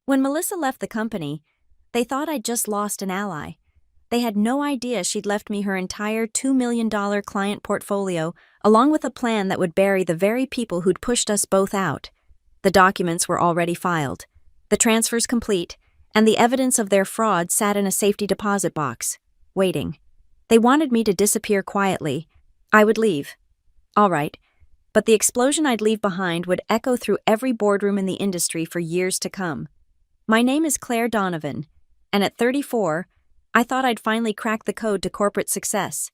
When Melissa left the company, they thought I'd just lost an ally. They had no idea she'd left me her entire $2 million client portfolio, along with a plan that would bury the very people who'd pushed us both out. The documents were already filed, the transfers complete, and the evidence of their fraud sat in a safety deposit box, waiting. They wanted me to disappear quietly. I would leave. All right. But the explosion I'd leave behind would echo through every boardroom in the industry for years to come. My name is Claire Donovan, and at 34, I thought I'd finally cracked the code to corporate success.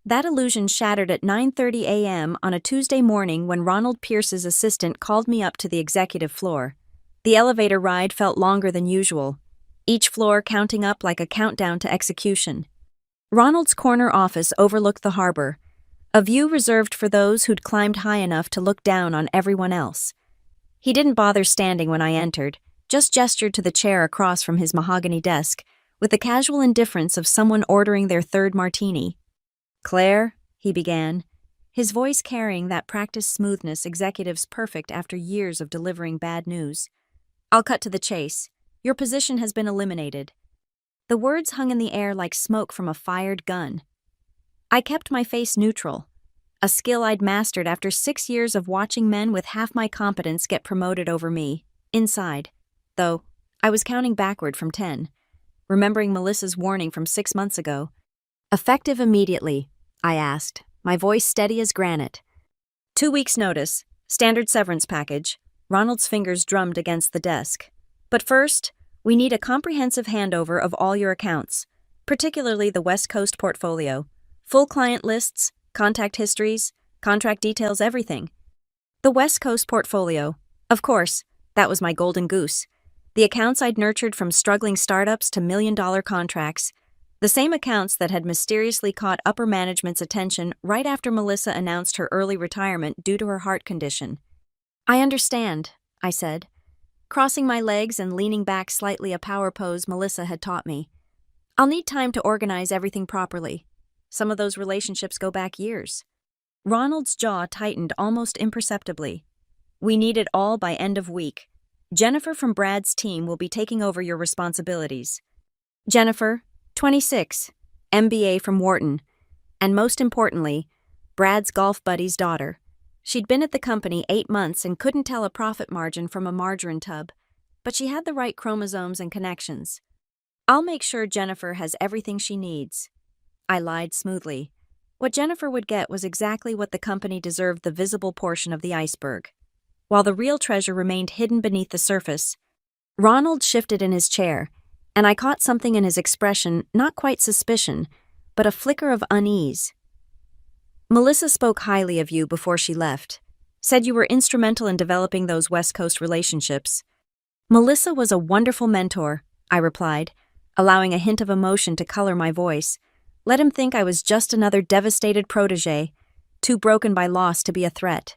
That illusion shattered at 9:30 a.m. on a Tuesday morning when Ronald Pierce's assistant called me up to the executive floor. The elevator ride felt longer than usual, each floor counting up like a countdown to execution. Ronald's corner office overlooked the harbor, a view reserved for those who'd climbed high enough to look down on everyone else. He didn't bother standing when I entered, just gestured to the chair across from his mahogany desk, with the casual indifference of someone ordering their third martini. "Claire," he began, his voice carrying that practiced smoothness executives perfect after years of delivering bad news. "I'll cut to the chase. Your position has been eliminated." The words hung in the air like smoke from a fired gun. I kept my face neutral, a skill I'd mastered after 6 years of watching men with half my competence get promoted over me, inside. Though, I was counting backward from 10, remembering Melissa's warning from 6 months ago. "Effective immediately?" I asked, my voice steady as granite. 2 weeks' notice, standard severance package. Ronald's fingers drummed against the desk. "But first, we need a comprehensive handover of all your accounts, particularly the West Coast portfolio. Full client lists, contact histories, contract details, everything." The West Coast portfolio. Of course, that was my golden goose. The accounts I'd nurtured from struggling startups to million-dollar contracts. The same accounts that had mysteriously caught upper management's attention right after Melissa announced her early retirement due to her heart condition. "I understand," I said, crossing my legs and leaning back slightly, a power pose Melissa had taught me. "I'll need time to organize everything properly. Some of those relationships go back years." Ronald's jaw tightened almost imperceptibly. "We need it all by end of week. Jennifer from Brad's team will be taking over your responsibilities." Jennifer, 26, MBA from Wharton, and most importantly, Brad's golf buddy's daughter. She'd been at the company 8 months and couldn't tell a profit margin from a margarine tub, but she had the right chromosomes and connections. "I'll make sure Jennifer has everything she needs." I lied smoothly. What Jennifer would get was exactly what the company deserved, the visible portion of the iceberg, while the real treasure remained hidden beneath the surface. Ronald shifted in his chair, and I caught something in his expression, not quite suspicion, but a flicker of unease. "Melissa spoke highly of you before she left, said you were instrumental in developing those West Coast relationships." "Melissa was a wonderful mentor," I replied, allowing a hint of emotion to color my voice. Let him think I was just another devastated protege, too broken by loss to be a threat.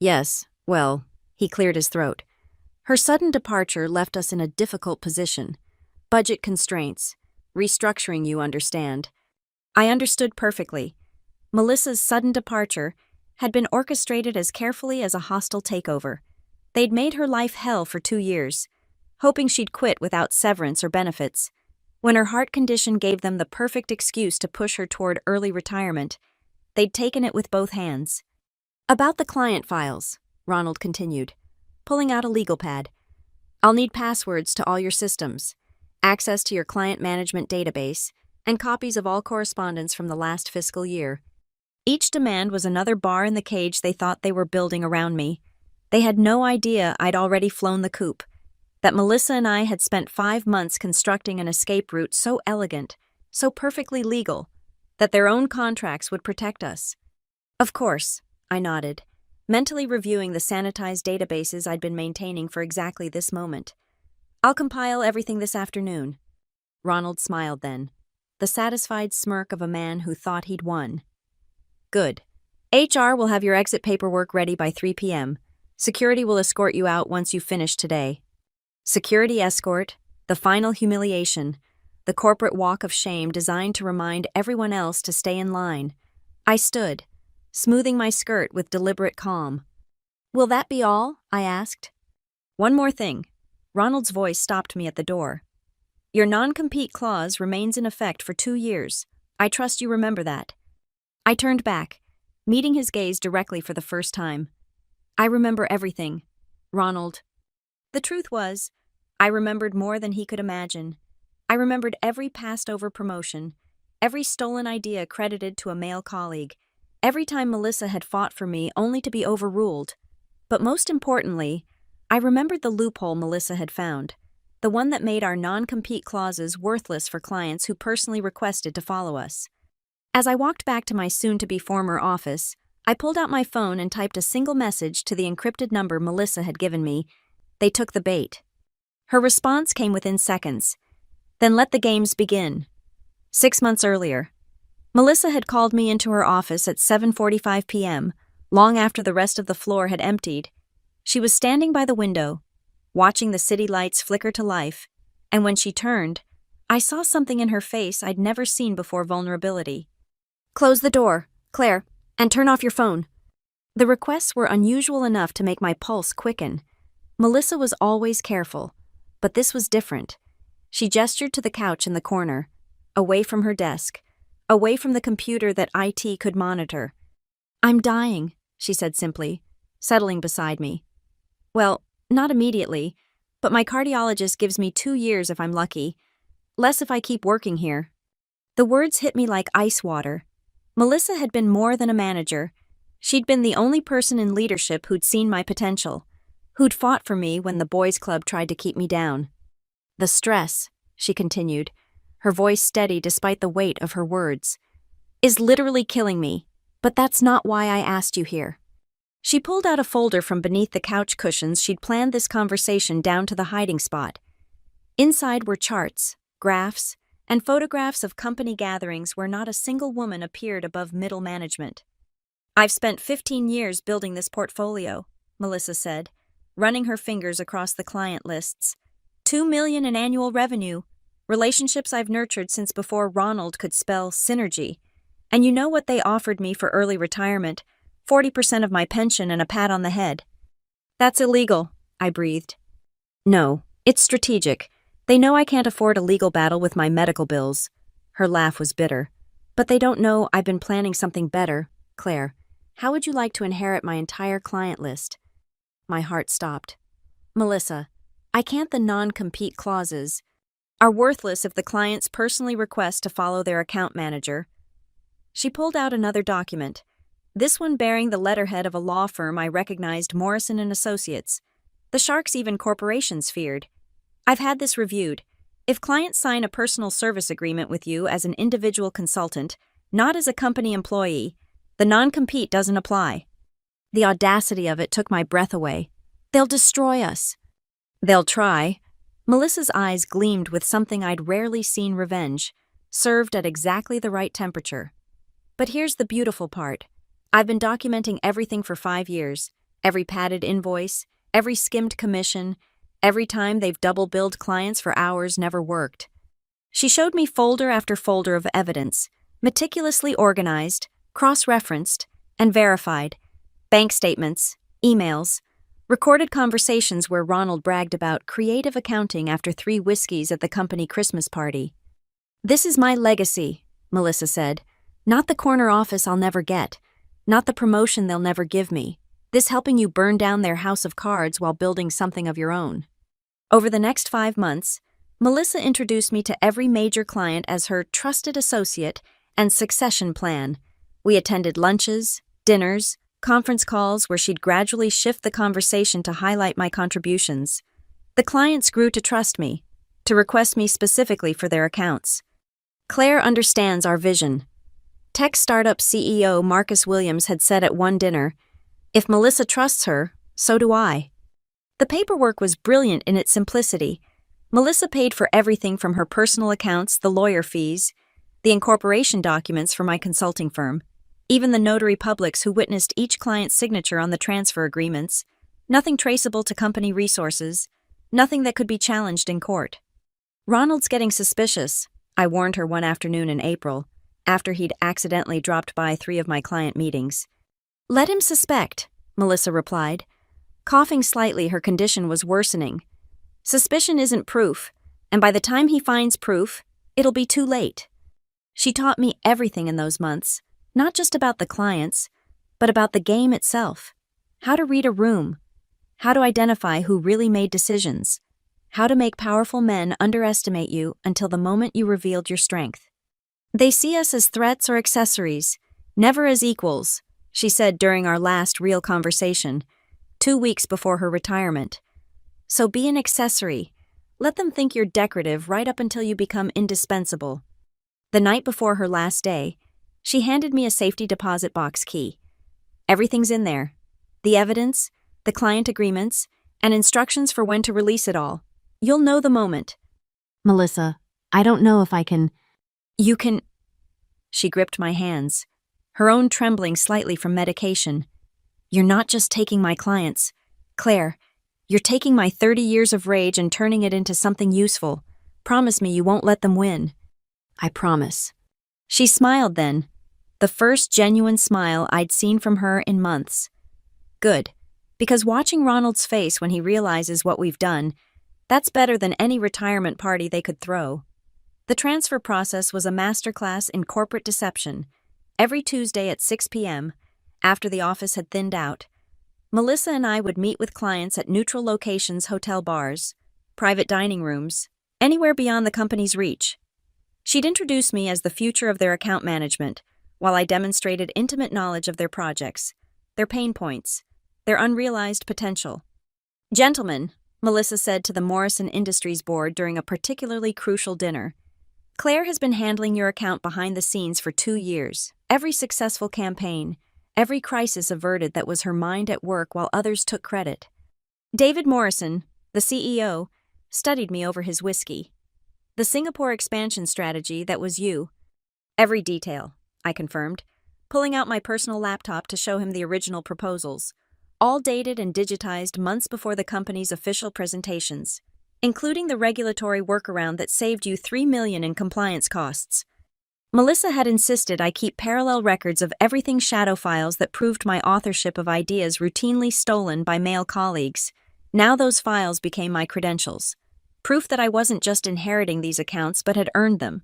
"Yes, well," he cleared his throat. "Her sudden departure left us in a difficult position. Budget constraints, restructuring, you understand." I understood perfectly. Melissa's sudden departure had been orchestrated as carefully as a hostile takeover. They'd made her life hell for 2 years, hoping she'd quit without severance or benefits. When her heart condition gave them the perfect excuse to push her toward early retirement, they'd taken it with both hands. "About the client files," Ronald continued, pulling out a legal pad. "I'll need passwords to all your systems, access to your client management database, and copies of all correspondence from the last fiscal year." Each demand was another bar in the cage they thought they were building around me. They had no idea I'd already flown the coop, that Melissa and I had spent 5 months constructing an escape route so elegant, so perfectly legal, that their own contracts would protect us. "Of course," I nodded, mentally reviewing the sanitized databases I'd been maintaining for exactly this moment. "I'll compile everything this afternoon." Ronald smiled then, the satisfied smirk of a man who thought he'd won. "Good. HR will have your exit paperwork ready by 3 p.m. Security will escort you out once you've finished today." Security escort, the final humiliation, the corporate walk of shame designed to remind everyone else to stay in line. I stood, smoothing my skirt with deliberate calm. "Will that be all?" I asked. "One more thing. Ronald's voice stopped me at the door. Your non-compete clause remains in effect for 2 years. I trust you remember that. I turned back, meeting his gaze directly for the first time. I remember everything, Ronald. The truth was, I remembered more than he could imagine. I remembered every passed-over promotion, every stolen idea credited to a male colleague, every time Melissa had fought for me only to be overruled. But most importantly, I remembered the loophole Melissa had found, the one that made our non-compete clauses worthless for clients who personally requested to follow us. As I walked back to my soon-to-be former office, I pulled out my phone and typed a single message to the encrypted number Melissa had given me. They took the bait. Her response came within seconds. Then let the games begin. 6 months earlier, Melissa had called me into her office at 7:45 p.m., long after the rest of the floor had emptied. She was standing by the window, watching the city lights flicker to life, and when she turned, I saw something in her face I'd never seen before: vulnerability. Close the door, Claire, and turn off your phone. The requests were unusual enough to make my pulse quicken. Melissa was always careful, but this was different. She gestured to the couch in the corner, away from her desk, away from the computer that IT could monitor. I'm dying, she said simply, settling beside me. Well, not immediately, but my cardiologist gives me 2 years if I'm lucky, less if I keep working here. The words hit me like ice water. Melissa had been more than a manager. She'd been the only person in leadership who'd seen my potential, who'd fought for me when the boys' club tried to keep me down. The stress, she continued, her voice steady despite the weight of her words, is literally killing me, but that's not why I asked you here. She pulled out a folder from beneath the couch cushions she'd planned this conversation down to the hiding spot. Inside were charts, graphs, and photographs of company gatherings where not a single woman appeared above middle management. I've spent 15 years building this portfolio, Melissa said, running her fingers across the client lists. 2 million in annual revenue, relationships I've nurtured since before Ronald could spell synergy. And you know what they offered me for early retirement? 40% of my pension and a pat on the head. That's illegal, I breathed. No, it's strategic. They know I can't afford a legal battle with my medical bills. Her laugh was bitter. But they don't know I've been planning something better. Claire, how would you like to inherit my entire client list? My heart stopped. Melissa, I can't. The non-compete clauses are worthless if the clients personally request to follow their account manager. She pulled out another document, this one bearing the letterhead of a law firm I recognized, Morrison & Associates. The sharks even corporations feared. I've had this reviewed. If clients sign a personal service agreement with you as an individual consultant, not as a company employee, the non-compete doesn't apply. The audacity of it took my breath away. They'll destroy us. They'll try. Melissa's eyes gleamed with something I'd rarely seen: revenge, served at exactly the right temperature. But here's the beautiful part. I've been documenting everything for 5 years. Every padded invoice, every skimmed commission, every time they've double-billed clients for hours never worked. She showed me folder after folder of evidence, meticulously organized, cross-referenced, and verified. Bank statements, emails, recorded conversations where Ronald bragged about creative accounting after 3 whiskeys at the company Christmas party. This is my legacy, Melissa said. Not the corner office I'll never get. Not the promotion they'll never give me. This helping you burn down their house of cards while building something of your own. Over the next 5 months, Melissa introduced me to every major client as her trusted associate and succession plan. We attended lunches, dinners, conference calls where she'd gradually shift the conversation to highlight my contributions. The clients grew to trust me, to request me specifically for their accounts. Claire understands our vision. Tech startup CEO Marcus Williams had said at one dinner, "If Melissa trusts her, so do I." The paperwork was brilliant in its simplicity. Melissa paid for everything from her personal accounts, the lawyer fees, the incorporation documents for my consulting firm, even the notary publics who witnessed each client's signature on the transfer agreements, nothing traceable to company resources, nothing that could be challenged in court. Ronald's getting suspicious, I warned her one afternoon in April, after he'd accidentally dropped by 3 of my client meetings. Let him suspect, Melissa replied. Coughing slightly, her condition was worsening. Suspicion isn't proof, and by the time he finds proof, it'll be too late. She taught me everything in those months, not just about the clients, but about the game itself. How to read a room, how to identify who really made decisions, how to make powerful men underestimate you until the moment you revealed your strength. They see us as threats or accessories, never as equals, she said during our last real conversation, 2 weeks before her retirement. So be an accessory. Let them think you're decorative right up until you become indispensable. The night before her last day, she handed me a safety deposit box key. Everything's in there. The evidence, the client agreements, and instructions for when to release it all. You'll know the moment. Melissa, I don't know if I can. You can. She gripped my hands, her own trembling slightly from medication. You're not just taking my clients. Claire, you're taking my 30 years of rage and turning it into something useful. Promise me you won't let them win. I promise. She smiled then, the first genuine smile I'd seen from her in months. Good, because watching Ronald's face when he realizes what we've done, that's better than any retirement party they could throw. The transfer process was a masterclass in corporate deception. Every Tuesday at 6 p.m., after the office had thinned out, Melissa and I would meet with clients at neutral locations, hotel bars, private dining rooms, anywhere beyond the company's reach. She'd introduce me as the future of their account management, while I demonstrated intimate knowledge of their projects, their pain points, their unrealized potential. Gentlemen, Melissa said to the Morrison Industries board during a particularly crucial dinner, Claire has been handling your account behind the scenes for 2 years. Every successful campaign, every crisis averted that was her mind at work while others took credit. David Morrison, the CEO, studied me over his whiskey. The Singapore expansion strategy that was you. Every detail, I confirmed, pulling out my personal laptop to show him the original proposals, all dated and digitized months before the company's official presentations, including the regulatory workaround that saved you $3 million in compliance costs. Melissa had insisted I keep parallel records of everything, shadow files that proved my authorship of ideas routinely stolen by male colleagues. Now those files became my credentials. Proof that I wasn't just inheriting these accounts but had earned them.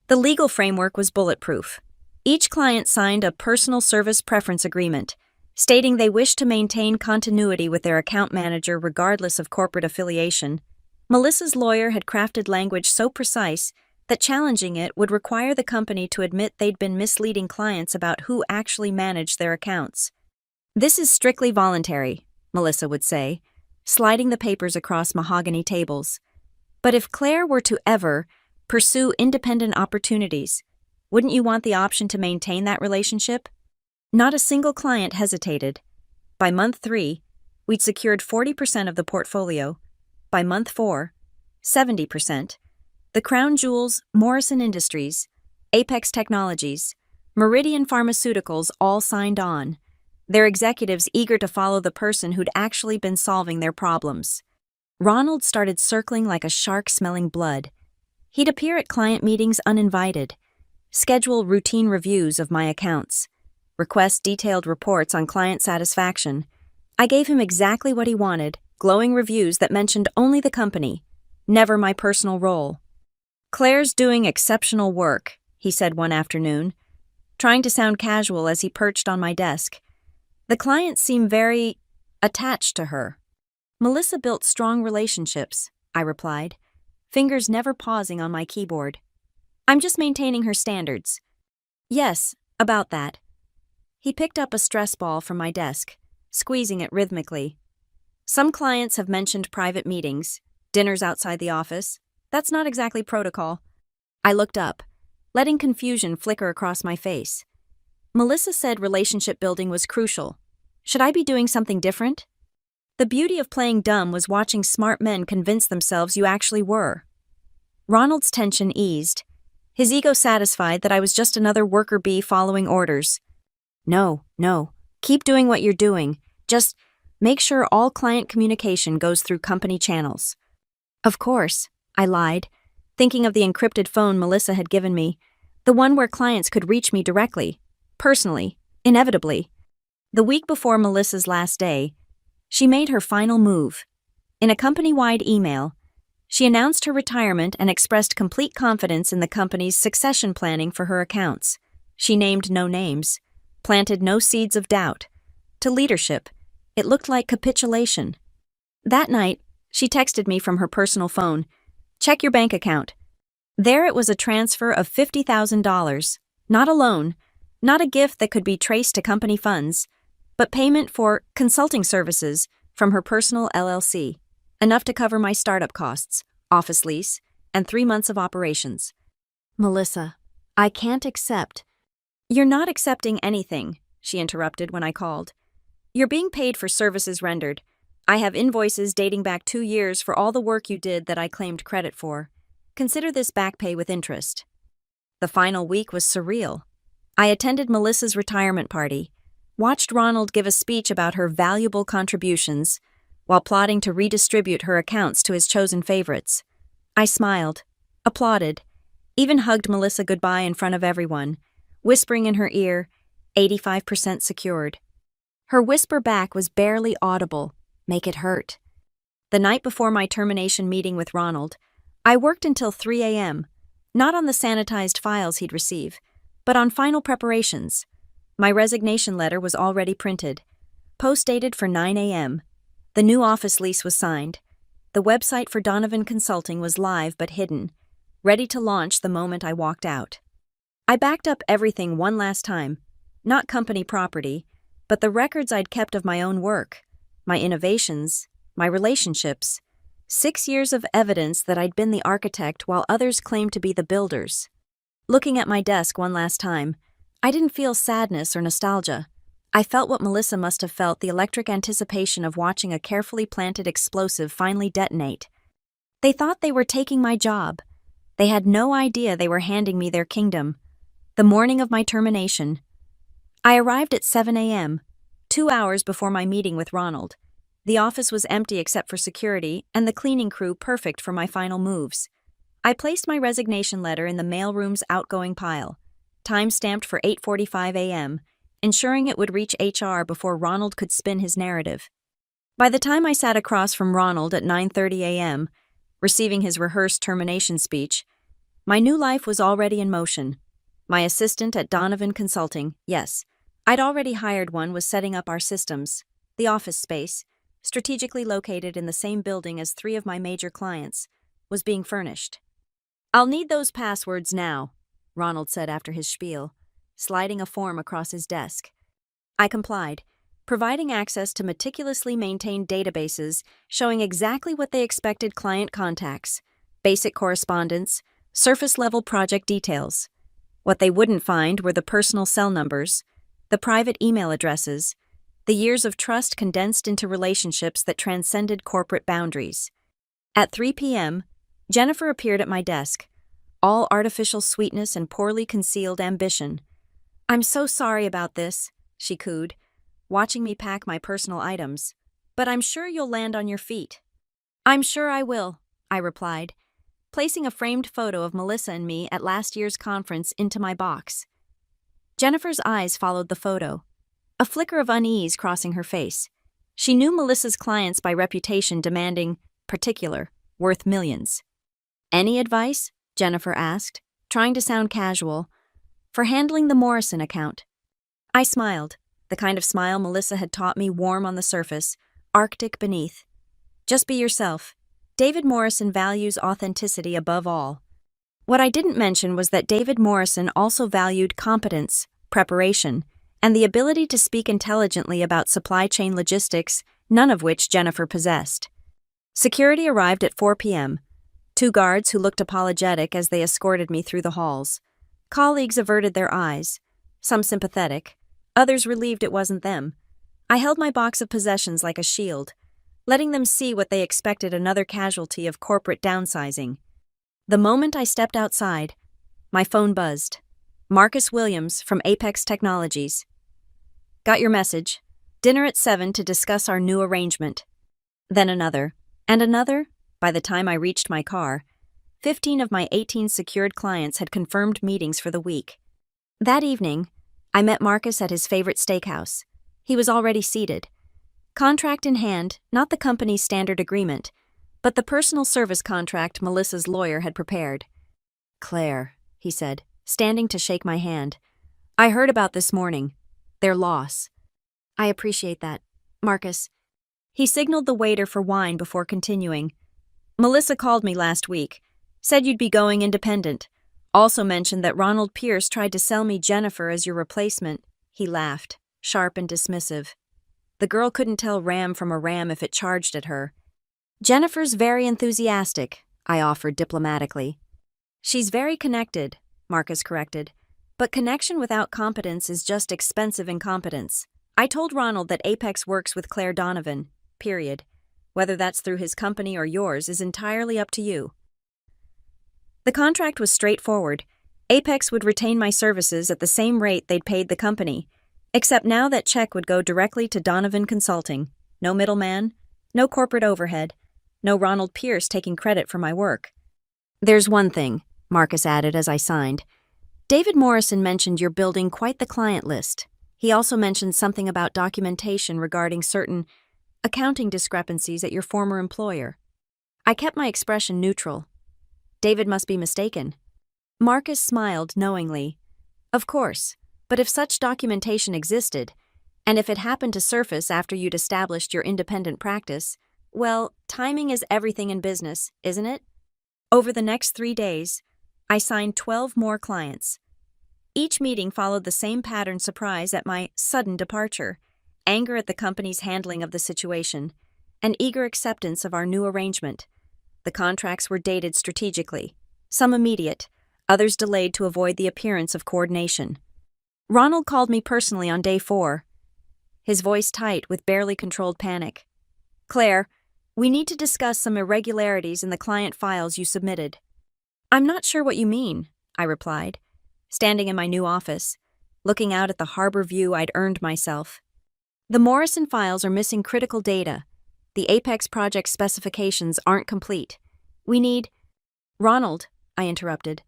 The legal framework was bulletproof. Each client signed a personal service preference agreement, stating they wished to maintain continuity with their account manager regardless of corporate affiliation. Melissa's lawyer had crafted language so precise that challenging it would require the company to admit they'd been misleading clients about who actually managed their accounts. This is strictly voluntary, Melissa would say, sliding the papers across mahogany tables. But if Claire were to ever pursue independent opportunities, wouldn't you want the option to maintain that relationship? Not a single client hesitated. By month 3, we'd secured 40% of the portfolio. By month 4, 70%. The crown jewels, Morrison Industries, Apex Technologies, Meridian Pharmaceuticals all signed on, their executives eager to follow the person who'd actually been solving their problems. Ronald started circling like a shark smelling blood. He'd appear at client meetings uninvited, schedule routine reviews of my accounts, request detailed reports on client satisfaction. I gave him exactly what he wanted, glowing reviews that mentioned only the company, never my personal role. Claire's doing exceptional work, he said one afternoon, trying to sound casual as he perched on my desk. The clients seem very attached to her. Melissa built strong relationships, I replied, fingers never pausing on my keyboard. I'm just maintaining her standards. Yes, about that. He picked up a stress ball from my desk, squeezing it rhythmically. Some clients have mentioned private meetings, dinners outside the office. That's not exactly protocol. I looked up, letting confusion flicker across my face. Melissa said relationship building was crucial. Should I be doing something different? The beauty of playing dumb was watching smart men convince themselves you actually were. Ronald's tension eased, his ego satisfied that I was just another worker bee following orders. No, keep doing what you're doing. Just make sure all client communication goes through company channels. Of course, I lied, thinking of the encrypted phone Melissa had given me, the one where clients could reach me directly, personally, inevitably. The week before Melissa's last day, she made her final move. In a company-wide email, she announced her retirement and expressed complete confidence in the company's succession planning for her accounts. She named no names, planted no seeds of doubt. To leadership, it looked like capitulation. That night, she texted me from her personal phone, "Check your bank account." There it was, a transfer of $50,000, not a loan, not a gift that could be traced to company funds, but payment for consulting services from her personal LLC, enough to cover my startup costs, office lease, and 3 months of operations. Melissa, I can't accept. "You're not accepting anything," she interrupted when I called. "You're being paid for services rendered. I have invoices dating back 2 years for all the work you did that I claimed credit for. Consider this back pay with interest." The final week was surreal. I attended Melissa's retirement party, watched Ronald give a speech about her valuable contributions, while plotting to redistribute her accounts to his chosen favorites. I smiled, applauded, even hugged Melissa goodbye in front of everyone, whispering in her ear, 85% secured. Her whisper back was barely audible, "Make it hurt." The night before my termination meeting with Ronald, I worked until 3 a.m., not on the sanitized files he'd receive, but on final preparations. My resignation letter was already printed, post-dated for 9 a.m. The new office lease was signed. The website for Donovan Consulting was live but hidden, ready to launch the moment I walked out. I backed up everything one last time, not company property, but the records I'd kept of my own work, my innovations, my relationships. 6 years of evidence that I'd been the architect while others claimed to be the builders. Looking at my desk one last time, I didn't feel sadness or nostalgia. I felt what Melissa must have felt, the electric anticipation of watching a carefully planted explosive finally detonate. They thought they were taking my job. They had no idea they were handing me their kingdom. The morning of my termination, I arrived at 7 a.m., 2 hours before my meeting with Ronald. The office was empty except for security, and the cleaning crew perfect for my final moves. I placed my resignation letter in the mailroom's outgoing pile, time-stamped for 8:45 a.m., ensuring it would reach HR before Ronald could spin his narrative. By the time I sat across from Ronald at 9:30 a.m., receiving his rehearsed termination speech, my new life was already in motion. My assistant at Donovan Consulting, yes, I'd already hired one, was setting up our systems. The office space, strategically located in the same building as 3 of my major clients, was being furnished. "I'll need those passwords now," Ronald said after his spiel, sliding a form across his desk. I complied, providing access to meticulously maintained databases showing exactly what they expected: client contacts, basic correspondence, surface-level project details. What they wouldn't find were the personal cell numbers, the private email addresses, the years of trust condensed into relationships that transcended corporate boundaries. At 3 p.m., Jennifer appeared at my desk, all artificial sweetness and poorly concealed ambition. "I'm so sorry about this," she cooed, watching me pack my personal items, "but I'm sure you'll land on your feet." "I'm sure I will," I replied, placing a framed photo of Melissa and me at last year's conference into my box. Jennifer's eyes followed the photo, a flicker of unease crossing her face. She knew Melissa's clients by reputation, demanding particular, worth millions. "Any advice?" Jennifer asked, trying to sound casual, "for handling the Morrison account?" I smiled, the kind of smile Melissa had taught me, warm on the surface, arctic beneath. "Just be yourself. David Morrison values authenticity above all." What I didn't mention was that David Morrison also valued competence, preparation, and the ability to speak intelligently about supply chain logistics, none of which Jennifer possessed. Security arrived at 4 p.m., 2 guards who looked apologetic as they escorted me through the halls. Colleagues averted their eyes, some sympathetic, others relieved it wasn't them. I held my box of possessions like a shield, letting them see what they expected: another casualty of corporate downsizing. The moment I stepped outside, my phone buzzed. Marcus Williams from Apex Technologies. "Got your message. Dinner at 7 to discuss our new arrangement." Then another, and another. By the time I reached my car, 15 of my 18 secured clients had confirmed meetings for the week. That evening, I met Marcus at his favorite steakhouse. He was already seated. Contract in hand, not the company's standard agreement, but the personal service contract Melissa's lawyer had prepared. "Claire," he said, standing to shake my hand. "I heard about this morning. Their loss." "I appreciate that, Marcus." He signaled the waiter for wine before continuing. "Melissa called me last week, said you'd be going independent. Also mentioned that Ronald Pierce tried to sell me Jennifer as your replacement." He laughed, sharp and dismissive. The girl couldn't tell ram from a ram if it charged at her. "Jennifer's very enthusiastic," I offered diplomatically. "She's very connected," Marcus corrected. "But connection without competence is just expensive incompetence. I told Ronald that Apex works with Claire Donovan, period. Whether that's through his company or yours is entirely up to you." The contract was straightforward. Apex would retain my services at the same rate they'd paid the company, except now that check would go directly to Donovan Consulting. No middleman, no corporate overhead, no Ronald Pierce taking credit for my work. "There's one thing," Marcus added as I signed. "David Morrison mentioned you're building quite the client list. He also mentioned something about documentation regarding certain accounting discrepancies at your former employer." I kept my expression neutral. "David must be mistaken." Marcus smiled knowingly. "Of course, but if such documentation existed, and if it happened to surface after you'd established your independent practice, well, timing is everything in business, isn't it?" Over the next 3 days, I signed 12 more clients. Each meeting followed the same pattern: surprise at my sudden departure, anger at the company's handling of the situation, and eager acceptance of our new arrangement. The contracts were dated strategically, some immediate, others delayed to avoid the appearance of coordination. Ronald called me personally on day 4, his voice tight with barely controlled panic. "Claire, we need to discuss some irregularities in the client files you submitted." "I'm not sure what you mean," I replied, standing in my new office, looking out at the harbor view I'd earned myself. "The Morrison files are missing critical data. The Apex project specifications aren't complete. We need—" "Ronald," I interrupted,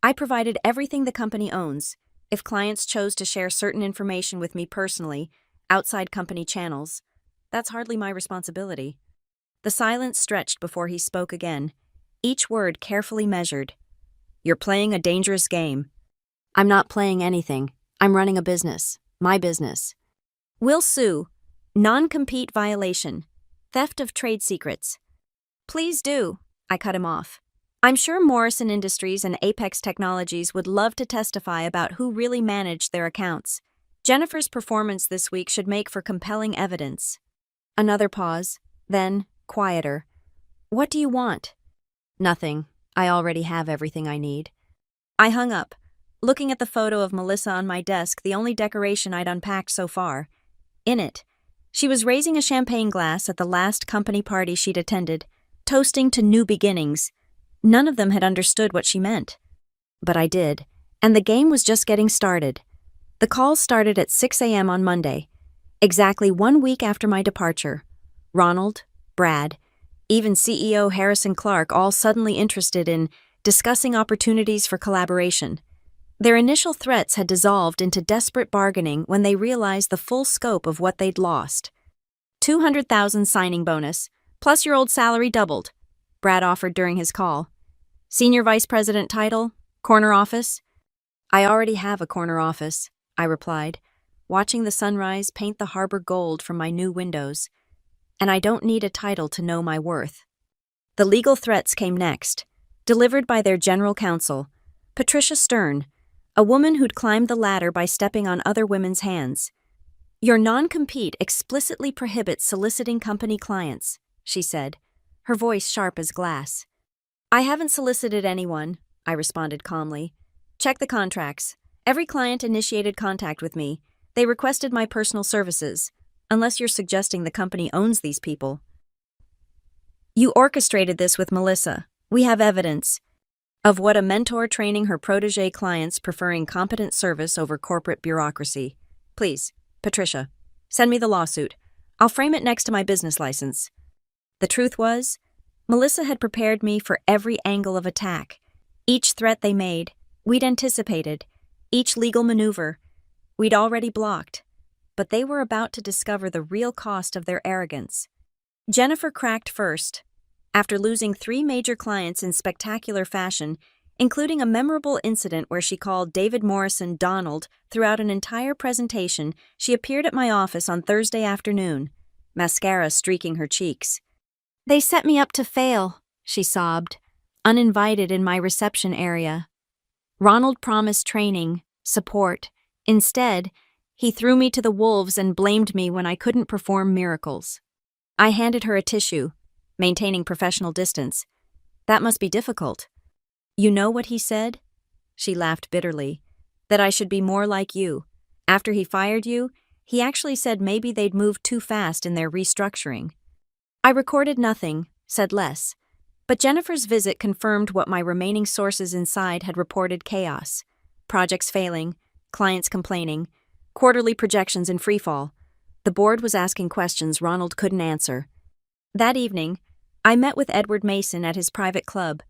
"I provided everything the company owns. If clients chose to share certain information with me personally, outside company channels, that's hardly my responsibility." The silence stretched before he spoke again, each word carefully measured. "You're playing a dangerous game." "I'm not playing anything. I'm running a business. My business." "We'll sue. Non-compete violation. Theft of trade secrets." "Please do," I cut him off. "I'm sure Morrison Industries and Apex Technologies would love to testify about who really managed their accounts. Jennifer's performance this week should make for compelling evidence." Another pause, then, quieter. "What do you want?" "Nothing. I already have everything I need." I hung up, looking at the photo of Melissa on my desk, the only decoration I'd unpacked so far. In it, she was raising a champagne glass at the last company party she'd attended, toasting to new beginnings. None of them had understood what she meant. But I did, and the game was just getting started. The call started at 6 a.m. on Monday, exactly 1 week after my departure. Ronald, Brad, even CEO Harrison Clark, all suddenly interested in discussing opportunities for collaboration. Their initial threats had dissolved into desperate bargaining when they realized the full scope of what they'd lost. $200,000 signing bonus, plus your old salary doubled, Brad offered during his call. Senior Vice President title, corner office. "I already have a corner office," I replied, watching the sunrise paint the harbor gold from my new windows. "And I don't need a title to know my worth." The legal threats came next, delivered by their general counsel, Patricia Stern, a woman who'd climbed the ladder by stepping on other women's hands. "Your non-compete explicitly prohibits soliciting company clients," she said, her voice sharp as glass. "I haven't solicited anyone," I responded calmly. "Check the contracts. Every client initiated contact with me. They requested my personal services, unless you're suggesting the company owns these people." "You orchestrated this with Melissa. We have evidence." Of what a mentor training her protege clients, preferring competent service over corporate bureaucracy. "Please, Patricia, send me the lawsuit. I'll frame it next to my business license." The truth was, Melissa had prepared me for every angle of attack. Each threat they made, we'd anticipated. Each legal maneuver, we'd already blocked. but they were about to discover the real cost of their arrogance. Jennifer cracked first. After losing 3 major clients in spectacular fashion, including a memorable incident where she called David Morrison Donald throughout an entire presentation, she appeared at my office on Thursday afternoon, mascara streaking her cheeks. They set me up to fail, she sobbed, uninvited in my reception area. Ronald promised training, support. Instead, he threw me to the wolves and blamed me when I couldn't perform miracles. I handed her a tissue, maintaining professional distance. That must be difficult. You know what he said? She laughed bitterly. That I should be more like you. After he fired you, he actually said maybe they'd moved too fast in their restructuring. I recorded nothing, said less. But Jennifer's visit confirmed what my remaining sources inside had reported: chaos. Projects failing, clients complaining, quarterly projections in freefall. The board was asking questions Ronald couldn't answer. That evening, I met with Edward Mason at his private club.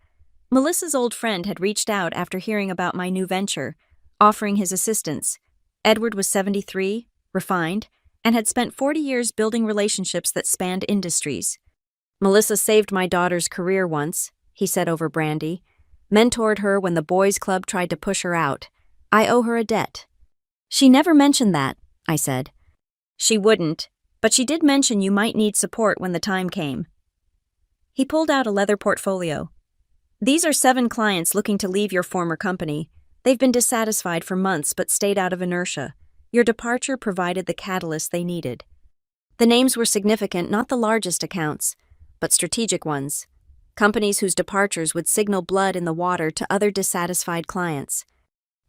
Melissa's old friend had reached out after hearing about my new venture, offering his assistance. Edward was 73, refined, and had spent 40 years building relationships that spanned industries. Melissa saved my daughter's career once, he said over brandy. Mentored her when the boys' club tried to push her out. I owe her a debt. She never mentioned that, I said. She wouldn't, but she did mention you might need support when the time came. He pulled out a leather portfolio. These are 7 clients looking to leave your former company. They've been dissatisfied for months but stayed out of inertia. Your departure provided the catalyst they needed. The names were significant, not the largest accounts, but strategic ones. Companies whose departures would signal blood in the water to other dissatisfied clients.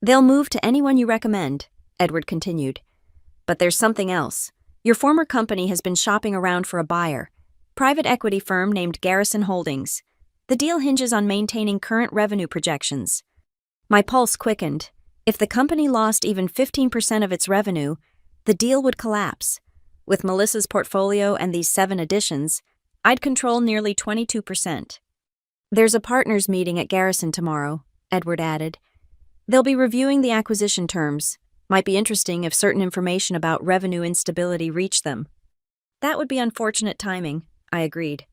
They'll move to anyone you recommend, Edward continued. But there's something else. Your former company has been shopping around for a buyer. Private equity firm named Garrison Holdings. The deal hinges on maintaining current revenue projections. My pulse quickened. If the company lost even 15% of its revenue, the deal would collapse. With Melissa's portfolio and these 7 additions, I'd control nearly 22%. There's a partners meeting at Garrison tomorrow, Edward added. They'll be reviewing the acquisition terms. Might be interesting if certain information about revenue instability reached them. That would be unfortunate timing, I agreed.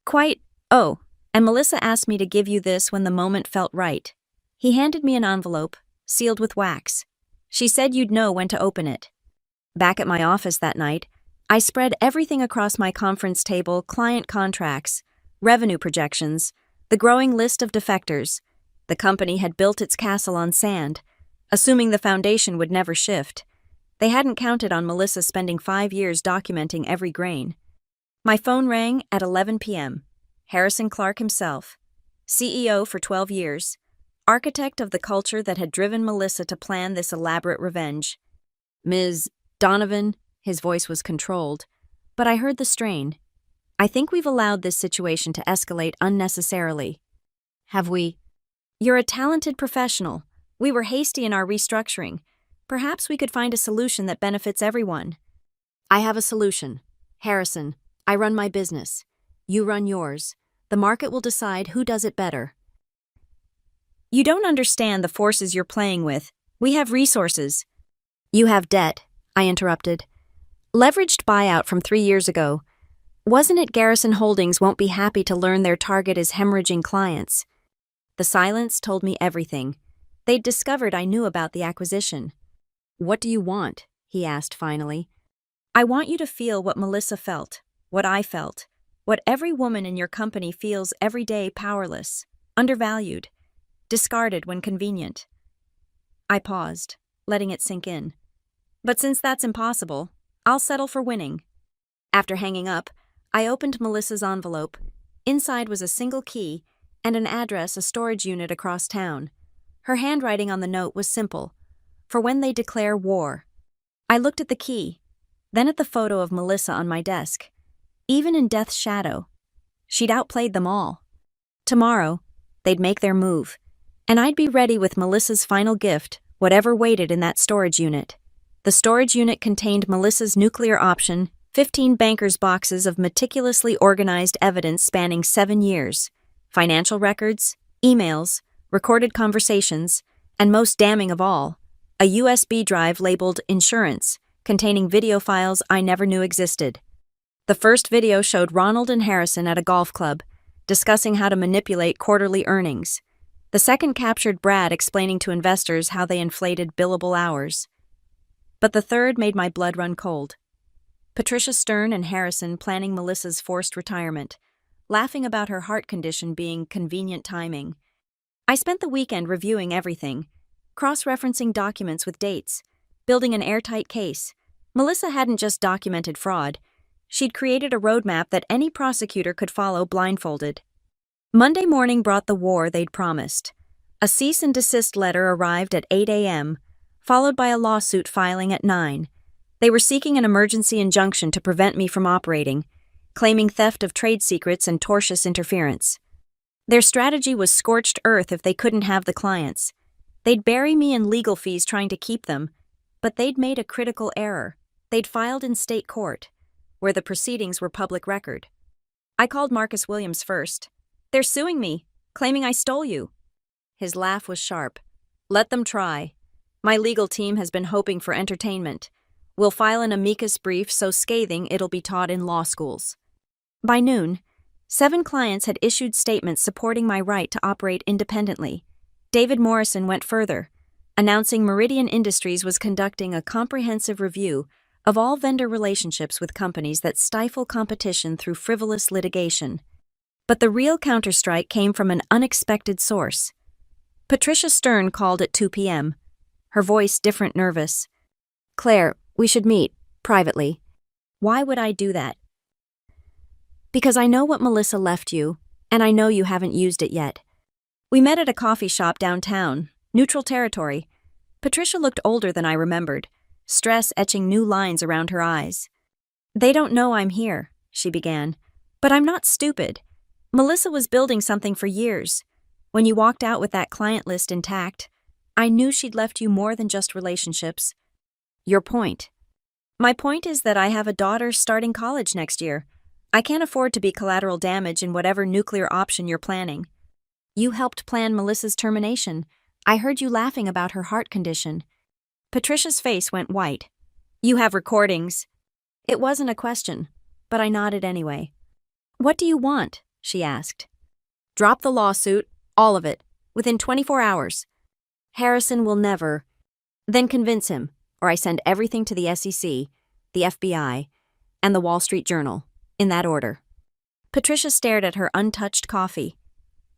Quite. Oh, and Melissa asked me to give you this when the moment felt right. He handed me an envelope, sealed with wax. She said you'd know when to open it. Back at my office that night, I spread everything across my conference table: client contracts, revenue projections, the growing list of defectors. The company had built its castle on sand, assuming the foundation would never shift. They hadn't counted on Melissa spending 5 years documenting every grain. My phone rang at 11 p.m. Harrison Clark himself, CEO for 12 years, architect of the culture that had driven Melissa to plan this elaborate revenge. Ms. Donovan, his voice was controlled, but I heard the strain. I think we've allowed this situation to escalate unnecessarily. Have we? You're a talented professional. We were hasty in our restructuring. Perhaps we could find a solution that benefits everyone. I have a solution. Harrison, I run my business. You run yours. The market will decide who does it better. You don't understand the forces you're playing with. We have resources. You have debt, I interrupted. Leveraged buyout from 3 years ago. Wasn't it Garrison Holdings won't be happy to learn their target is hemorrhaging clients? The silence told me everything. They'd discovered I knew about the acquisition. What do you want? He asked finally. I want you to feel what Melissa felt, what I felt, what every woman in your company feels every day: powerless, undervalued, discarded when convenient. I paused, letting it sink in. But since that's impossible, I'll settle for winning. After hanging up, I opened Melissa's envelope. Inside was a single key and an address, a storage unit across town. Her handwriting on the note was simple: for when they declare war. I looked at the key, then at the photo of Melissa on my desk. Even in death's shadow, she'd outplayed them all. Tomorrow, they'd make their move, and I'd be ready with Melissa's final gift, whatever waited in that storage unit. The storage unit contained Melissa's nuclear option, 15 bankers' boxes of meticulously organized evidence spanning 7 years, financial records, emails, recorded conversations, and most damning of all, a USB drive labeled insurance, containing video files I never knew existed. The first video showed Ronald and Harrison at a golf club, discussing how to manipulate quarterly earnings. The second captured Brad explaining to investors how they inflated billable hours. But the third made my blood run cold. Patricia Stern and Harrison planning Melissa's forced retirement, laughing about her heart condition being convenient timing. I spent the weekend reviewing everything, cross-referencing documents with dates, building an airtight case. Melissa hadn't just documented fraud. She'd created a roadmap that any prosecutor could follow blindfolded. Monday morning brought the war they'd promised. A cease and desist letter arrived at 8 a.m., followed by a lawsuit filing at 9. They were seeking an emergency injunction to prevent me from operating, claiming theft of trade secrets and tortious interference. Their strategy was scorched earth if they couldn't have the clients. They'd bury me in legal fees trying to keep them, but they'd made a critical error. They'd filed in state court, where the proceedings were public record. I called Marcus Williams first. "They're suing me, claiming I stole you." His laugh was sharp. "Let them try. My legal team has been hoping for entertainment. We'll file an amicus brief so scathing it'll be taught in law schools." By noon, 7 clients had issued statements supporting my right to operate independently. David Morrison went further, announcing Meridian Industries was conducting a comprehensive review of all vendor relationships with companies that stifle competition through frivolous litigation. But the real counterstrike came from an unexpected source. Patricia Stern called at 2 p.m., her voice different, nervous. "Claire, we should meet, privately." "Why would I do that?" "Because I know what Melissa left you, and I know you haven't used it yet." We met at a coffee shop downtown, neutral territory. Patricia looked older than I remembered, stress etching new lines around her eyes. "They don't know I'm here," she began. "But I'm not stupid. Melissa was building something for years. When you walked out with that client list intact, I knew she'd left you more than just relationships." "Your point?" "My point is that I have a daughter starting college next year. I can't afford to be collateral damage in whatever nuclear option you're planning." "You helped plan Melissa's termination. I heard you laughing about her heart condition." Patricia's face went white. "You have recordings." It wasn't a question, but I nodded anyway. "What do you want?" she asked. "Drop the lawsuit, all of it, within 24 hours. Harrison will never." "Then convince him, or I send everything to the SEC, the FBI, and the Wall Street Journal, in that order." Patricia stared at her untouched coffee.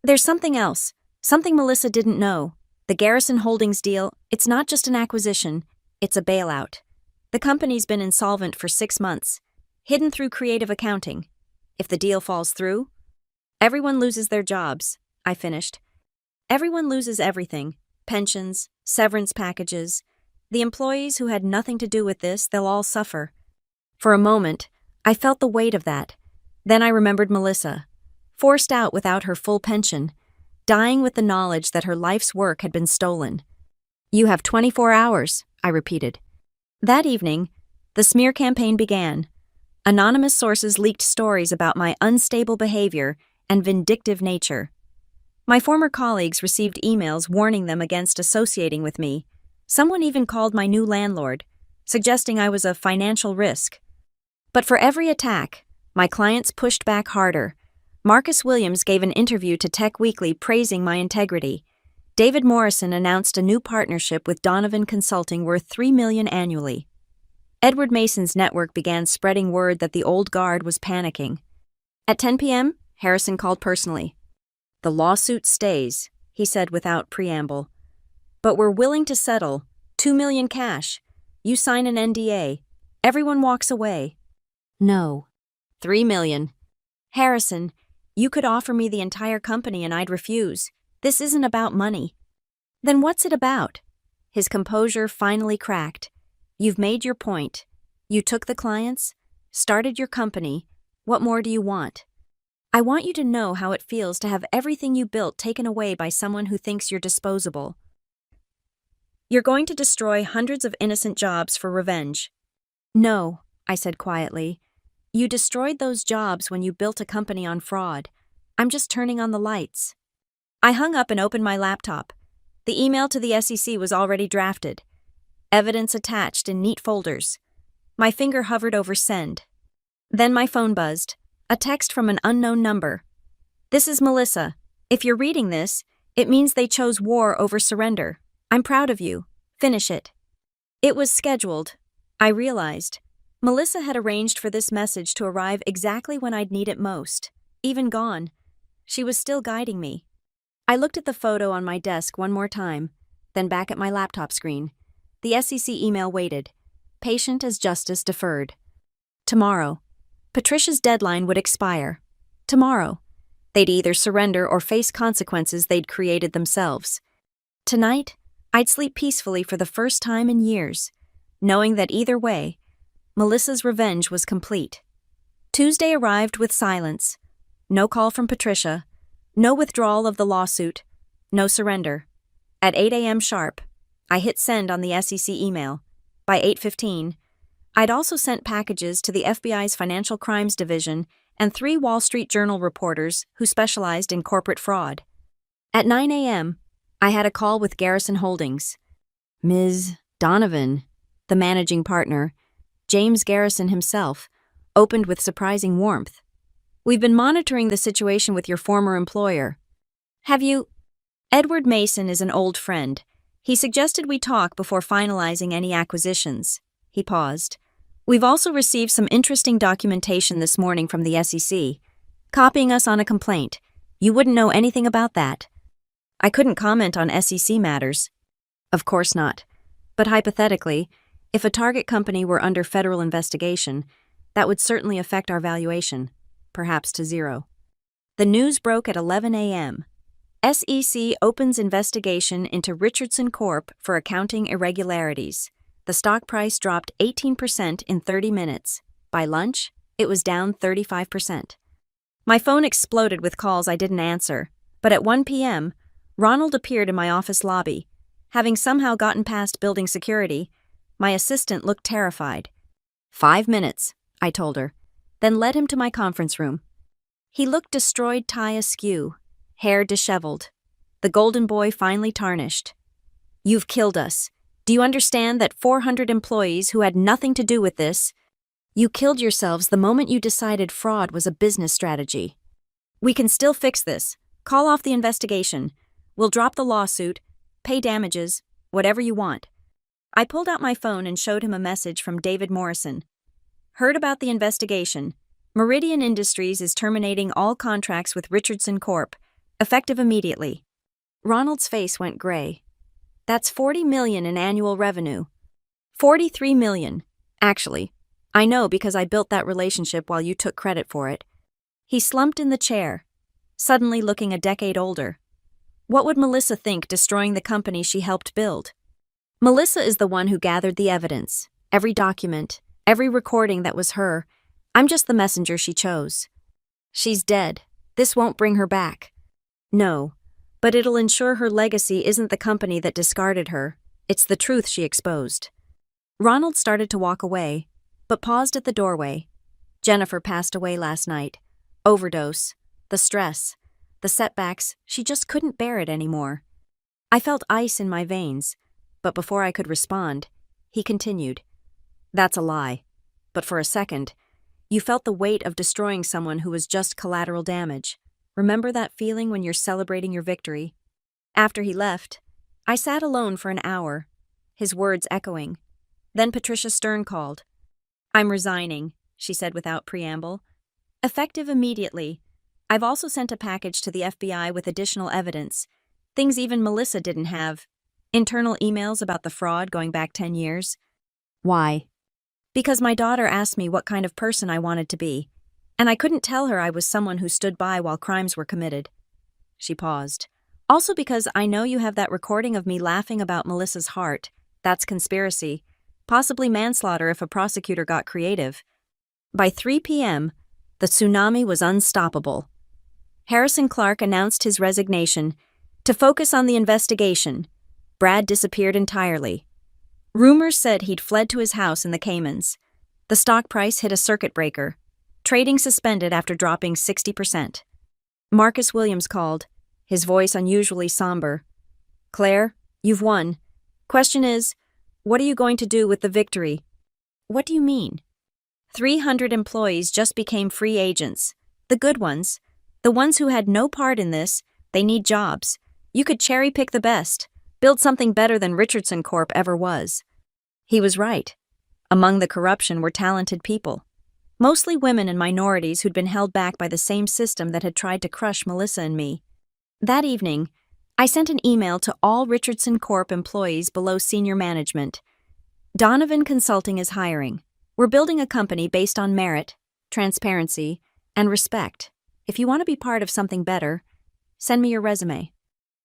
"There's something else, something Melissa didn't know. The Garrison Holdings deal, it's not just an acquisition, it's a bailout. The company's been insolvent for 6 months, hidden through creative accounting. If the deal falls through, everyone loses their jobs," I finished. "Everyone loses everything, pensions, severance packages. The employees who had nothing to do with this, they'll all suffer." For a moment, I felt the weight of that. Then I remembered Melissa, forced out without her full pension, dying with the knowledge that her life's work had been stolen. "You have 24 hours, I repeated. That evening, the smear campaign began. Anonymous sources leaked stories about my unstable behavior and vindictive nature. My former colleagues received emails warning them against associating with me. Someone even called my new landlord, suggesting I was a financial risk. But for every attack, my clients pushed back harder. Marcus Williams gave an interview to Tech Weekly praising my integrity. David Morrison announced a new partnership with Donovan Consulting worth $3 million annually. Edward Mason's network began spreading word that the old guard was panicking. At 10 p.m., Harrison called personally. "The lawsuit stays," he said without preamble. "But we're willing to settle. $2 million cash. You sign an NDA. Everyone walks away." "No." $3 million. "Harrison, you could offer me the entire company and I'd refuse. This isn't about money." "Then what's it about?" His composure finally cracked. "You've made your point. You took the clients, started your company. What more do you want?" "I want you to know how it feels to have everything you built taken away by someone who thinks you're disposable. You're going to destroy hundreds of innocent jobs for revenge." "No," I said quietly. "You destroyed those jobs when you built a company on fraud. I'm just turning on the lights." I hung up and opened my laptop. The email to the SEC was already drafted. Evidence attached in neat folders. My finger hovered over send. Then my phone buzzed. A text from an unknown number. "This is Melissa. If you're reading this, it means they chose war over surrender. I'm proud of you. Finish it." It was scheduled. I realized. Melissa had arranged for this message to arrive exactly when I'd need it most. Even gone, she was still guiding me. I looked at the photo on my desk one more time, then back at my laptop screen. The SEC email waited. Patient as justice deferred. Tomorrow. Patricia's deadline would expire. Tomorrow. They'd either surrender or face consequences they'd created themselves. Tonight, I'd sleep peacefully for the first time in years, knowing that either way, Melissa's revenge was complete. Tuesday arrived with silence. No call from Patricia, no withdrawal of the lawsuit, no surrender. At 8 a.m. sharp, I hit send on the SEC email. By 8:15, I'd also sent packages to the FBI's Financial Crimes Division and 3 Wall Street Journal reporters who specialized in corporate fraud. At 9 a.m., I had a call with Garrison Holdings. Ms. Donovan, the managing partner, James Garrison himself, opened with surprising warmth. "We've been monitoring the situation with your former employer. Have you—" Edward Mason is an old friend. He suggested we talk before finalizing any acquisitions. He paused. "We've also received some interesting documentation this morning from the SEC, copying us on a complaint. You wouldn't know anything about that." I couldn't comment on SEC matters. Of course not. But hypothetically, if a target company were under federal investigation, that would certainly affect our valuation, perhaps to zero. The news broke at 11 a.m. SEC opens investigation into Richardson Corp. For accounting irregularities. The stock price dropped 18% in 30 minutes. By lunch, it was down 35%. My phone exploded with calls I didn't answer, but at 1 p.m., Ronald appeared in my office lobby. Having somehow gotten past building security, my assistant looked terrified. 5 minutes, I told her, then led him to my conference room. He looked destroyed, tie askew, hair disheveled, the golden boy finely tarnished. "You've killed us. Do you understand that 400 employees who had nothing to do with this? You killed yourselves the moment you decided fraud was a business strategy. We can still fix this. Call off the investigation. We'll drop the lawsuit, pay damages, whatever you want." I pulled out my phone and showed him a message from David Morrison. "Heard about the investigation. Meridian Industries is terminating all contracts with Richardson Corp., effective immediately." Ronald's face went gray. "That's $40 million in annual revenue." $43 million. Actually, I know because I built that relationship while you took credit for it. He slumped in the chair, suddenly looking a decade older. What would Melissa think destroying the company she helped build? Melissa is the one who gathered the evidence, every document, every recording that was her. I'm just the messenger she chose. She's dead. This won't bring her back. No, but it'll ensure her legacy isn't the company that discarded her. It's the truth she exposed. Ronald started to walk away, but paused at the doorway. Jennifer passed away last night. Overdose. The stress. The setbacks, she just couldn't bear it anymore. I felt ice in my veins, but before I could respond, he continued. "That's a lie. But for a second, you felt the weight of destroying someone who was just collateral damage. Remember that feeling when you're celebrating your victory?" After he left, I sat alone for an hour, his words echoing. Then Patricia Stern called. "I'm resigning," she said without preamble. "Effective immediately. I've also sent a package to the FBI with additional evidence, things even Melissa didn't have. Internal emails about the fraud going back 10 years. Why? Because my daughter asked me what kind of person I wanted to be, and I couldn't tell her I was someone who stood by while crimes were committed." She paused. "Also because I know you have that recording of me laughing about Melissa's heart. That's conspiracy. Possibly manslaughter if a prosecutor got creative." By 3 p.m., the tsunami was unstoppable. Harrison Clark announced his resignation. To focus on the investigation, Brad disappeared entirely. Rumors said he'd fled to his house in the Caymans. The stock price hit a circuit breaker. Trading suspended after dropping 60%. Marcus Williams called, his voice unusually somber. "Claire, you've won. Question is, what are you going to do with the victory?" What do you mean? 300 employees just became free agents. The good ones. The ones who had no part in this, they need jobs. You could cherry pick the best, build something better than Richardson Corp ever was. He was right. Among the corruption were talented people. Mostly women and minorities who'd been held back by the same system that had tried to crush Melissa and me. That evening, I sent an email to all Richardson Corp employees below senior management. Donovan Consulting is hiring. We're building a company based on merit, transparency, and respect. If you want to be part of something better, send me your resume.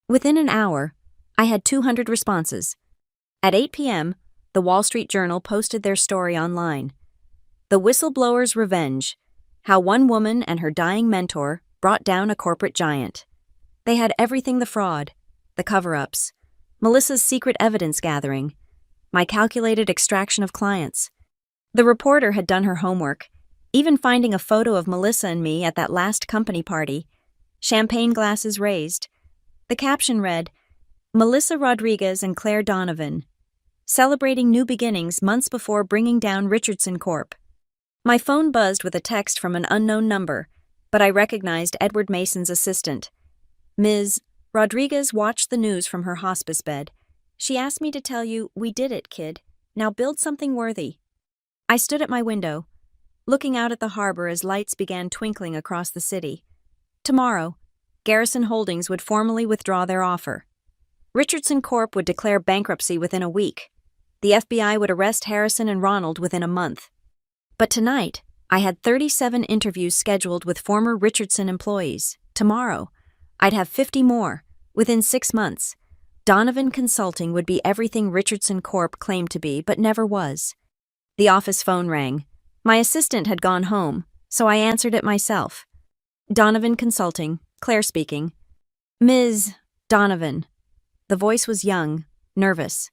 Within an hour, I had 200 responses. At 8 p.m., the Wall Street Journal posted their story online. The Whistleblower's Revenge: How One Woman and Her Dying Mentor Brought Down a Corporate Giant. They had everything: the fraud, the cover-ups, Melissa's secret evidence gathering, my calculated extraction of clients. The reporter had done her homework, even finding a photo of Melissa and me at that last company party, champagne glasses raised. The caption read, "Melissa Rodriguez and Claire Donovan, celebrating new beginnings months before bringing down Richardson Corp." My phone buzzed with a text from an unknown number, but I recognized Edward Mason's assistant. Ms. Rodriguez watched the news from her hospice bed. She asked me to tell you, we did it, kid. Now build something worthy. I stood at my window, looking out at the harbor as lights began twinkling across the city. Tomorrow, Garrison Holdings would formally withdraw their offer. Richardson Corp would declare bankruptcy within a week. The FBI would arrest Harrison and Ronald within a month. But tonight, I had 37 interviews scheduled with former Richardson employees. Tomorrow, I'd have 50 more. Within 6 months, Donovan Consulting would be everything Richardson Corp claimed to be, but never was. The office phone rang. My assistant had gone home, so I answered it myself. Donovan Consulting, Claire speaking. Ms. Donovan. The voice was young, nervous.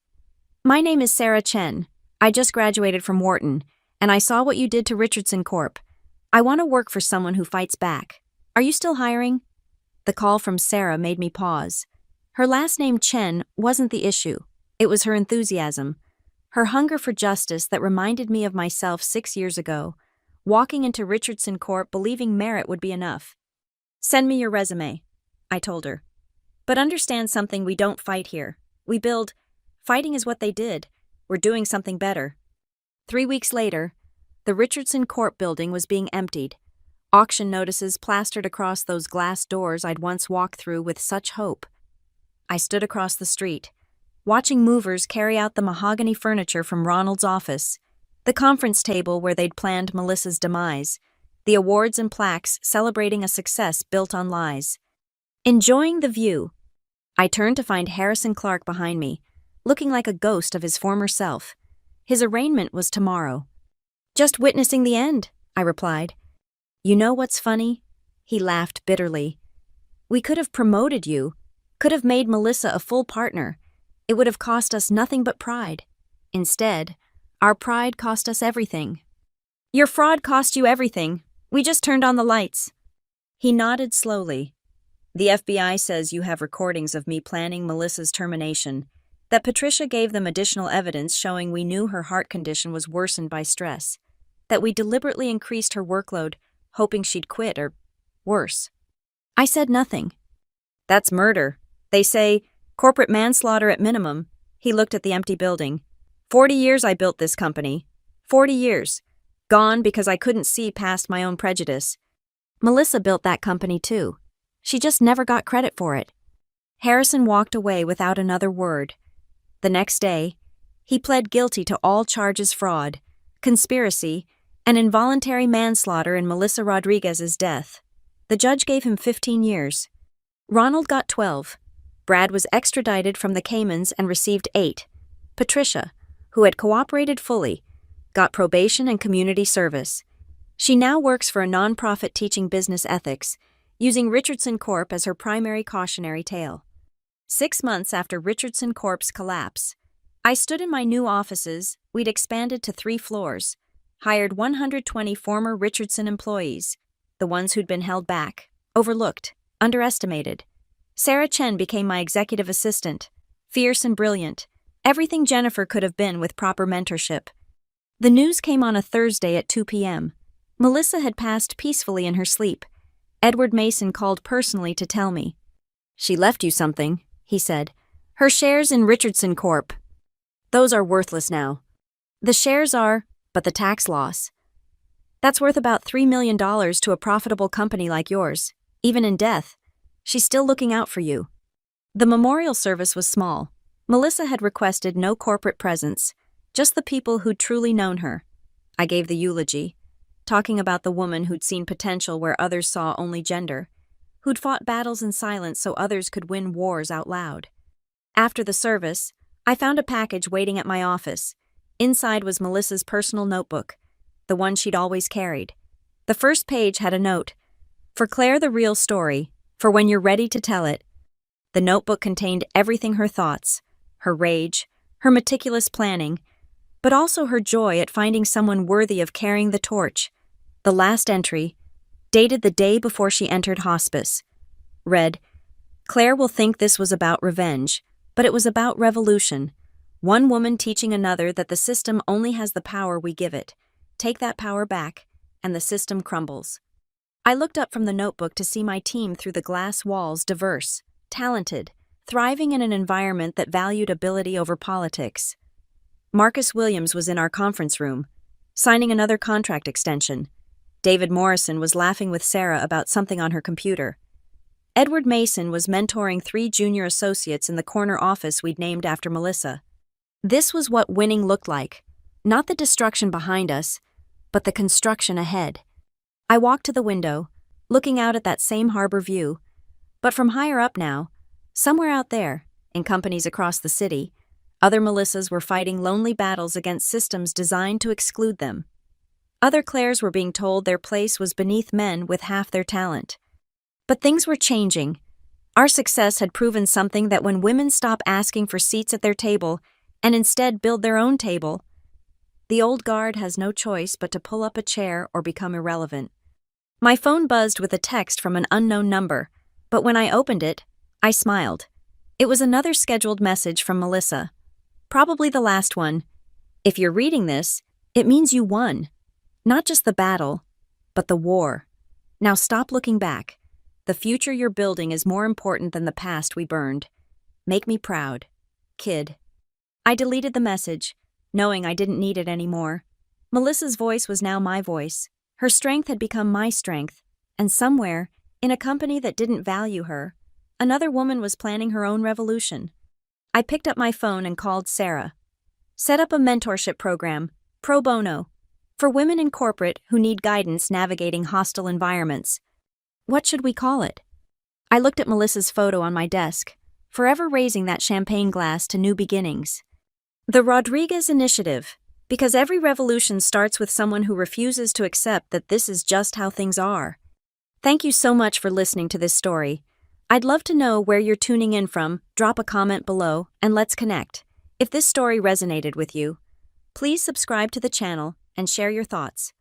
My name is Sarah Chen. I just graduated from Wharton, and I saw what you did to Richardson Corp. I want to work for someone who fights back. Are you still hiring? The call from Sarah made me pause. Her last name Chen wasn't the issue. It was her enthusiasm, her hunger for justice that reminded me of myself 6 years ago, walking into Richardson Corp believing merit would be enough. Send me your resume, I told her. But understand something: we don't fight here. We build. Fighting is what they did. We're doing something better. 3 weeks later, the Richardson Corp building was being emptied. Auction notices plastered across those glass doors I'd once walked through with such hope. I stood across the street, watching movers carry out the mahogany furniture from Ronald's office, the conference table where they'd planned Melissa's demise, the awards and plaques celebrating a success built on lies. Enjoying the view, I turned to find Harrison Clark behind me, looking like a ghost of his former self. His arraignment was tomorrow. Just witnessing the end, I replied. You know what's funny? He laughed bitterly. We could have promoted you, could have made Melissa a full partner. It would have cost us nothing but pride. Instead, our pride cost us everything. Your fraud cost you everything. We just turned on the lights. He nodded slowly. The FBI says you have recordings of me planning Melissa's termination, that Patricia gave them additional evidence showing we knew her heart condition was worsened by stress, that we deliberately increased her workload, hoping she'd quit or worse. I said nothing. That's murder. They say corporate manslaughter at minimum. He looked at the empty building. 40 years I built this company. 40 years. Gone because I couldn't see past my own prejudice. Melissa built that company too. She just never got credit for it. Harrison walked away without another word. The next day, he pled guilty to all charges: fraud, conspiracy, and involuntary manslaughter in Melissa Rodriguez's death. The judge gave him 15 years. Ronald got 12. Brad was extradited from the Caymans and received 8. Patricia, who had cooperated fully, got probation and community service. She now works for a nonprofit teaching business ethics, using Richardson Corp as her primary cautionary tale. 6 months after Richardson Corp's collapse, I stood in my new offices. We'd expanded to 3 floors, hired 120 former Richardson employees, the ones who'd been held back, overlooked, underestimated. Sarah Chen became my executive assistant, fierce and brilliant, everything Jennifer could have been with proper mentorship. The news came on a Thursday at 2 p.m. Melissa had passed peacefully in her sleep. Edward Mason called personally to tell me. "She left you something," he said. "Her shares in Richardson Corp. Those are worthless now." "The shares are, but the tax loss. That's worth about $3 million to a profitable company like yours, even in death. She's still looking out for you." The memorial service was small. Melissa had requested no corporate presence, just the people who'd truly known her. I gave the eulogy, talking about the woman who'd seen potential where others saw only gender, who'd fought battles in silence so others could win wars out loud. After the service, I found a package waiting at my office. Inside was Melissa's personal notebook, the one she'd always carried. The first page had a note, "For Claire, the real story, for when you're ready to tell it." The notebook contained everything: her thoughts, her rage, her meticulous planning, but also her joy at finding someone worthy of carrying the torch. The last entry, dated the day before she entered hospice, read, "Claire will think this was about revenge, but it was about revolution. One woman teaching another that the system only has the power we give it. Take that power back, and the system crumbles." I looked up from the notebook to see my team through the glass walls, diverse, talented, thriving in an environment that valued ability over politics. Marcus Williams was in our conference room, signing another contract extension. David Morrison was laughing with Sarah about something on her computer. Edward Mason was mentoring 3 junior associates in the corner office we'd named after Melissa. This was what winning looked like. Not the destruction behind us, but the construction ahead. I walked to the window, looking out at that same harbor view, but from higher up now, somewhere out there, in companies across the city, other Melissas were fighting lonely battles against systems designed to exclude them. Other Claires were being told their place was beneath men with half their talent. But things were changing. Our success had proven something: that when women stop asking for seats at their table and instead build their own table, the old guard has no choice but to pull up a chair or become irrelevant. My phone buzzed with a text from an unknown number, but when I opened it, I smiled. It was another scheduled message from Melissa. Probably the last one. "If you're reading this, it means you won. Not just the battle, but the war. Now stop looking back. The future you're building is more important than the past we burned. Make me proud. Kid." I deleted the message, knowing I didn't need it anymore. Melissa's voice was now my voice. Her strength had become my strength, and somewhere, in a company that didn't value her, another woman was planning her own revolution. I picked up my phone and called Sarah. "Set up a mentorship program, pro bono, for women in corporate who need guidance navigating hostile environments. What should we call it?" I looked at Melissa's photo on my desk, forever raising that champagne glass to new beginnings. "The Rodriguez Initiative, because every revolution starts with someone who refuses to accept that this is just how things are." Thank you so much for listening to this story. I'd love to know where you're tuning in from. Drop a comment below, and let's connect. If this story resonated with you, please subscribe to the channel and share your thoughts.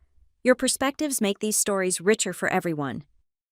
Your perspectives make these stories richer for everyone.